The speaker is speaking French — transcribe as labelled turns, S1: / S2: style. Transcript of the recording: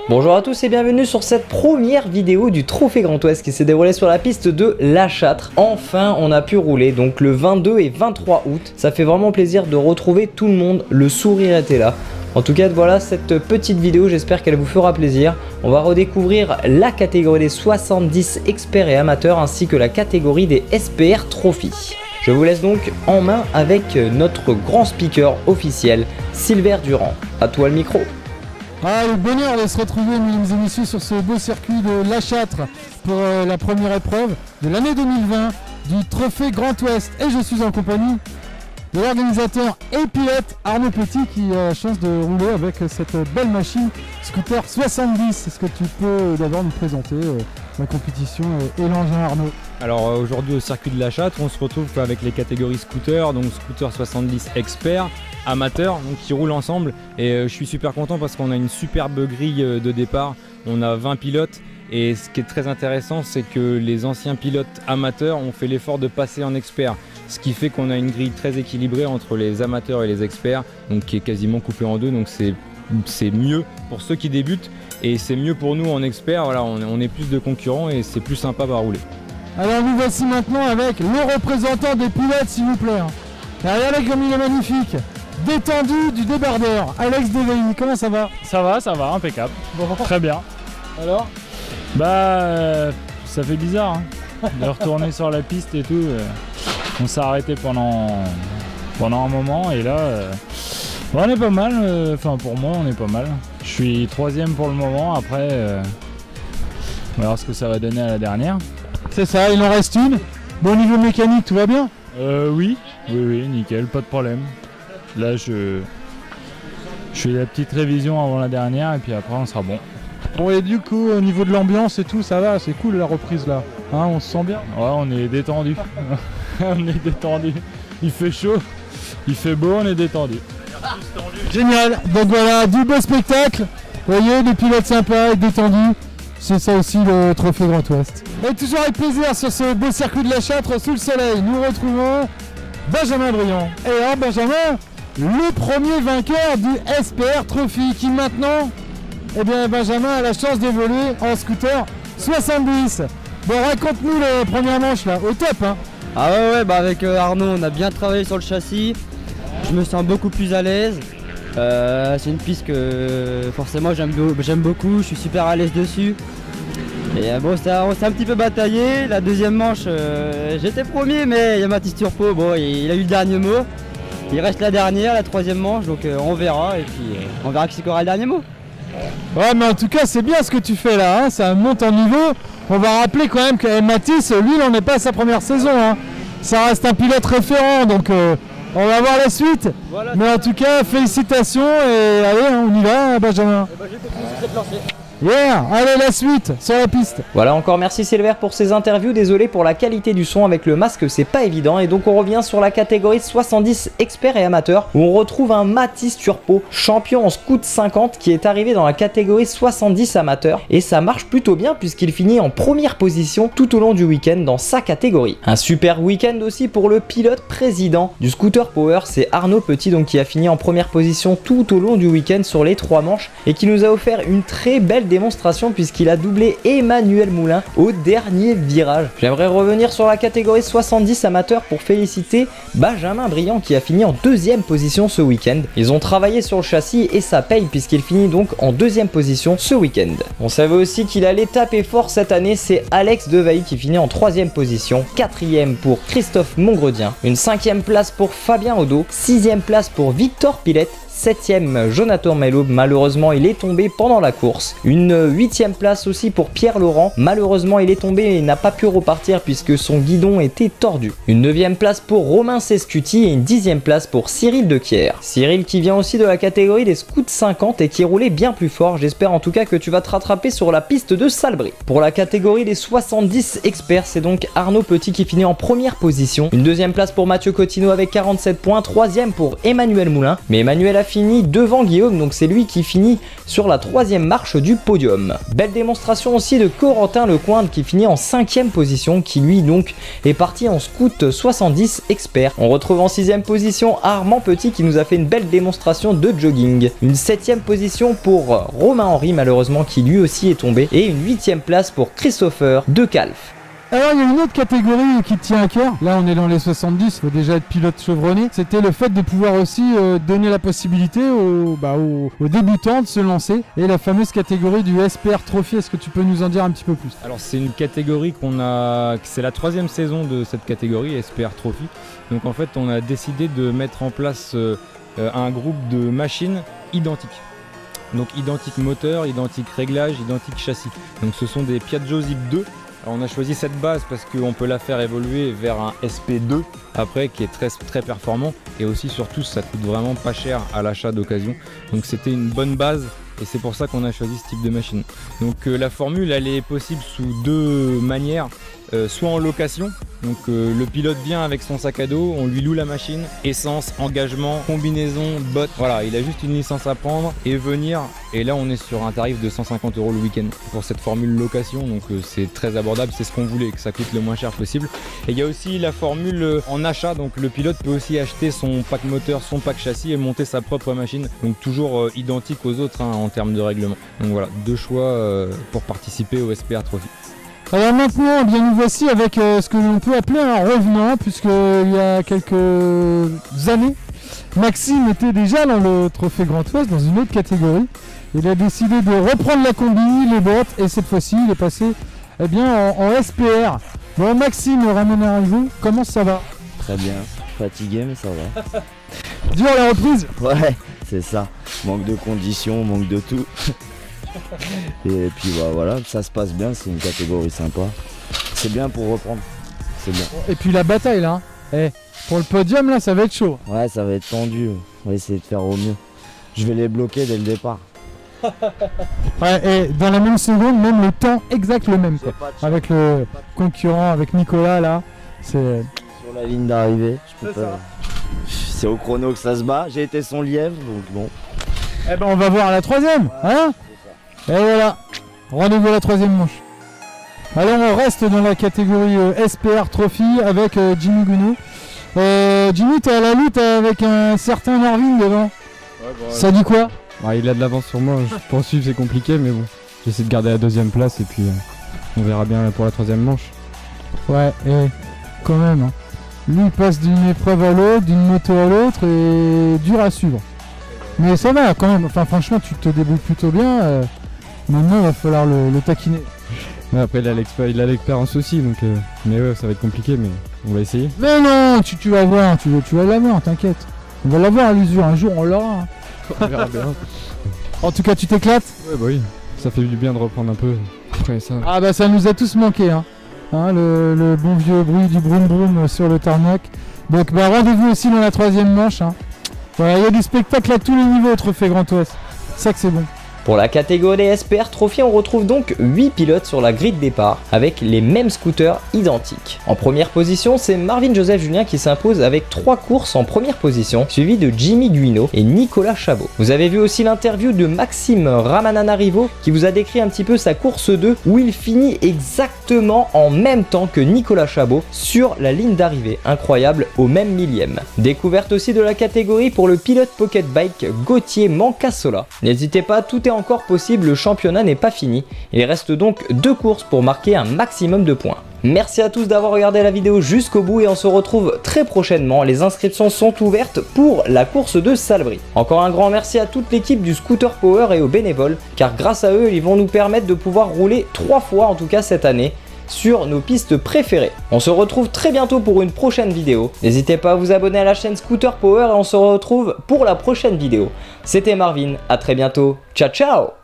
S1: Bonjour à tous et bienvenue sur cette première vidéo du Trophée Grand Ouest qui s'est déroulée sur la piste de La Châtre. Enfin on a pu rouler donc le 22 et 23 août. Ça fait vraiment plaisir de retrouver tout le monde, le sourire était là. En tout cas voilà cette petite vidéo, j'espère qu'elle vous fera plaisir. On va redécouvrir la catégorie des 70 experts et amateurs ainsi que la catégorie des SPR Trophy. Je vous laisse donc en main avec notre grand speaker officiel, Silver Durand. À toi le micro.
S2: Ah, le bonheur de se retrouver, mesdames et messieurs, sur ce beau circuit de La Châtre pour la première épreuve de l'année 2020 du Trophée Grand Ouest. Et je suis en compagnie de l'organisateur et pilote Arnaud Petit qui a la chance de rouler avec cette belle machine Scooter 70. Est-ce que tu peux d'abord nous présenter la compétition et l'engin, Arnaud?
S3: Alors aujourd'hui au circuit de La Châtre, on se retrouve avec les catégories scooter, donc scooter 70 experts, amateurs, donc qui roulent ensemble. Et je suis super content parce qu'on a une superbe grille de départ. On a 20 pilotes et ce qui est très intéressant, c'est que les anciens pilotes amateurs ont fait l'effort de passer en experts. Ce qui fait qu'on a une grille très équilibrée entre les amateurs et les experts, donc qui est quasiment coupée en deux. Donc c'est mieux pour ceux qui débutent et c'est mieux pour nous en experts. Voilà, on est plus de concurrents et c'est plus sympa à rouler.
S2: Alors nous voici maintenant avec le représentant des pilotes, s'il vous plaît. Et regardez comme il est magnifique. Détendu du débardeur, Alex Deveilly, comment ça va?
S4: Ça va, impeccable. Bon. Très bien.
S2: Alors?
S4: Bah, ça fait bizarre hein, de retourner sur la piste et tout. On s'est arrêté pendant un moment et là, on est pas mal. Enfin, pour moi, on est pas mal. Je suis 3ème pour le moment. Après, on va voir ce que ça va donner à la dernière.
S2: C'est ça, il en reste une. Bon, niveau mécanique, tout va bien?
S4: Oui, nickel, pas de problème. Là, je fais la petite révision avant la dernière et puis après, on sera bon.
S2: Bon, et du coup, au niveau de l'ambiance et tout, ça va, c'est cool la reprise là. Hein, on se sent bien?
S4: Ouais, on est détendu. On est détendu. Il fait chaud, il fait beau, on est détendu.
S2: Génial, donc voilà, du beau spectacle. Vous voyez, des pilotes sympas et détendus. C'est ça aussi le Trophée Grand Ouest. Et toujours avec plaisir sur ce beau circuit de La Châtre sous le soleil, nous retrouvons Benjamin Briand. Et alors Benjamin, le premier vainqueur du SPR Trophy qui maintenant, eh bien Benjamin a la chance d'évoluer en scooter 70. Bon, raconte-nous les premières manches là, au top hein.
S5: Ah ouais, bah avec Arnaud on a bien travaillé sur le châssis. Je me sens beaucoup plus à l'aise. C'est une piste que forcément j'aime beaucoup, je suis super à l'aise dessus. Et bon, on s'est un petit peu bataillé. La deuxième manche, j'étais premier, mais il y a Mathis Turpo, bon, il a eu le dernier mot. Il reste la dernière, la troisième manche, donc on verra. Et puis on verra qui aura le dernier mot.
S2: Ouais, mais en tout cas, c'est bien ce que tu fais là, hein, ça monte en niveau. On va rappeler quand même que Mathis, lui, il n'en est pas à sa première saison. Hein. Ça reste un pilote référent, donc on va voir la suite. Voilà, mais en tout cas, félicitations et allez, on y va, Benjamin.
S5: Et bah, j'ai continué sur cette lancée.
S2: Yeah, allez la suite sur la piste.
S1: Voilà, encore merci Silver pour ces interviews, désolé pour la qualité du son avec le masque, c'est pas évident. Et donc on revient sur la catégorie 70 experts et amateurs où on retrouve un Mathis Turpo, champion en Scoot 50 qui est arrivé dans la catégorie 70 amateurs. Et ça marche plutôt bien puisqu'il finit en première position tout au long du week-end dans sa catégorie. Un super week-end aussi pour le pilote président du Scooter Power, c'est Arnaud Petit donc qui a fini en première position tout au long du week-end sur les 3 manches et qui nous a offert une très belle démonstration puisqu'il a doublé Emmanuel Moulin au dernier virage. J'aimerais revenir sur la catégorie 70 amateurs pour féliciter Benjamin Briand qui a fini en 2ème position ce week-end. Ils ont travaillé sur le châssis et ça paye puisqu'il finit donc en 2ème position ce week-end. On savait aussi qu'il allait taper fort cette année, c'est Alex Deveilly qui finit en 3ème position, 4ème pour Christophe Mongredien, une 5ème place pour Fabien Odo, 6ème place pour Victor Pilette, 7ème Jonathan Melo, malheureusement il est tombé pendant la course. Une 8ème place aussi pour Pierre Laurent, malheureusement il est tombé et n'a pas pu repartir puisque son guidon était tordu. Une 9ème place pour Romain Sescuti et une 10ème place pour Cyril Dequier. Cyril qui vient aussi de la catégorie des Scouts 50 et qui roulait bien plus fort, j'espère en tout cas que tu vas te rattraper sur la piste de Salbris. Pour la catégorie des 70 experts, c'est donc Arnaud Petit qui finit en première position. Une 2ème place pour Mathieu Cotino avec 47 points, 3ème pour Emmanuel Moulin, mais Emmanuel a pas fini devant Guillaume, donc c'est lui qui finit sur la 3e marche du podium. Belle démonstration aussi de Corentin Lecoindre qui finit en 5e position, qui lui donc est parti en Scout 70 expert. On retrouve en 6e position Armand Petit qui nous a fait une belle démonstration de jogging. Une 7e position pour Romain Henry malheureusement qui lui aussi est tombé, et une 8e place pour Christopher de Calf.
S2: Alors il y a une autre catégorie qui tient à cœur, là on est dans les 70, il faut déjà être pilote chevronné, c'était le fait de pouvoir aussi donner la possibilité aux débutants de se lancer, et la fameuse catégorie du SPR Trophy, est-ce que tu peux nous en dire un petit peu plus?
S3: Alors c'est une catégorie c'est la 3e saison de cette catégorie, SPR Trophy. Donc en fait on a décidé de mettre en place un groupe de machines identiques. Donc identique moteur, identique réglage, identique châssis. Donc ce sont des Piaggio Zip 2. Alors on a choisi cette base parce qu'on peut la faire évoluer vers un SP2 après qui est très performant, et aussi surtout ça coûte vraiment pas cher à l'achat d'occasion. Donc c'était une bonne base et c'est pour ça qu'on a choisi ce type de machine. Donc la formule elle est possible sous 2 manières. Soit en location, donc le pilote vient avec son sac à dos, on lui loue la machine, essence, engagement, combinaison, bottes, voilà, il a juste une licence à prendre et venir, et là on est sur un tarif de 150 € le week-end pour cette formule location, donc c'est très abordable, c'est ce qu'on voulait, que ça coûte le moins cher possible. Et il y a aussi la formule en achat, donc le pilote peut aussi acheter son pack moteur, son pack châssis et monter sa propre machine, donc toujours identique aux autres en termes de règlement. Donc voilà, 2 choix pour participer au SPR Trophy.
S2: Alors maintenant, eh bien, nous voici avec ce que l'on peut appeler un revenant, puisqu'il y a quelques années, Maxime était déjà dans le Trophée Grand Ouest, dans une autre catégorie. Il a décidé de reprendre la combi, les bottes, et cette fois-ci, il est passé en SPR. Bon, Maxime, ramène à vous, comment ça va?
S6: Très bien, fatigué mais ça va.
S2: Dur la reprise?
S6: Ouais, c'est ça, manque de conditions, manque de tout. Et puis voilà, ça se passe bien, c'est une catégorie sympa. C'est bien pour reprendre, c'est bien.
S2: Et puis la bataille là, pour le podium là, ça va être chaud.
S6: Ouais, ça va être tendu, on va essayer de faire au mieux. Je vais les bloquer dès le départ.
S2: Ouais, et dans la même seconde, même le temps exact le même quoi. Avec le concurrent, avec Nicolas là, c'est...
S6: Sur la ligne d'arrivée, je peux pas... C'est au chrono que ça se bat, j'ai été son lièvre, donc bon.
S2: Eh ben on va voir à la 3e, hein? Et voilà, rendez-vous à la 3e manche. Alors on reste dans la catégorie SPR Trophy avec Jimmy Gounou. Jimmy, t'es à la lutte avec un certain Marvin devant.
S7: Ouais,
S2: ça dit quoi?
S7: Il a de l'avance sur moi, pour suivre c'est compliqué, mais bon, j'essaie de garder la 2e place et puis on verra bien pour la 3e manche.
S2: Ouais, et quand même, hein. Lui il passe d'une épreuve à l'autre, d'une moto à l'autre, et dur à suivre. Mais ça va quand même, enfin franchement tu te débrouilles plutôt bien. Maintenant il va falloir le taquiner.
S7: Ouais, après il a l'expérience aussi, donc mais ouais, ça va être compliqué, mais on va essayer.
S2: Mais non, tu vas voir, tu vas l'avoir, t'inquiète. On va l'avoir à l'usure, un jour on l'aura.
S7: On verra bien.
S2: En tout cas tu t'éclates?
S7: Ouais bah oui, ça fait du bien de reprendre un peu après ça.
S2: Ah bah ça nous a tous manqué hein. Le bon vieux bruit du broum broum sur le tarmac. Donc bah rendez-vous aussi dans la 3e manche hein. Voilà, il y a du spectacle à tous les niveaux au Trophée Grand Ouest. C'est ça que c'est bon.
S1: Pour la catégorie SPR Trophy, on retrouve donc 8 pilotes sur la grille de départ avec les mêmes scooters identiques. En première position, c'est Marvin Joseph Julien qui s'impose avec 3 courses en première position, suivi de Jimmy Guino et Nicolas Chabot. Vous avez vu aussi l'interview de Maxime Ramananarivo qui vous a décrit un petit peu sa course 2 où il finit exactement en même temps que Nicolas Chabot sur la ligne d'arrivée. Incroyable, au même millième. Découverte aussi de la catégorie pour le pilote pocket bike Gauthier Mancassola. N'hésitez pas, tout est encore possible, le championnat n'est pas fini. Il reste donc 2 courses pour marquer un maximum de points. Merci à tous d'avoir regardé la vidéo jusqu'au bout et on se retrouve très prochainement. Les inscriptions sont ouvertes pour la course de Salbris. Encore un grand merci à toute l'équipe du Scooter Power et aux bénévoles, car grâce à eux, ils vont nous permettre de pouvoir rouler 3 fois en tout cas cette année sur nos pistes préférées. On se retrouve très bientôt pour une prochaine vidéo. N'hésitez pas à vous abonner à la chaîne Scooter Power et on se retrouve pour la prochaine vidéo. C'était Marvin, à très bientôt. Ciao ciao.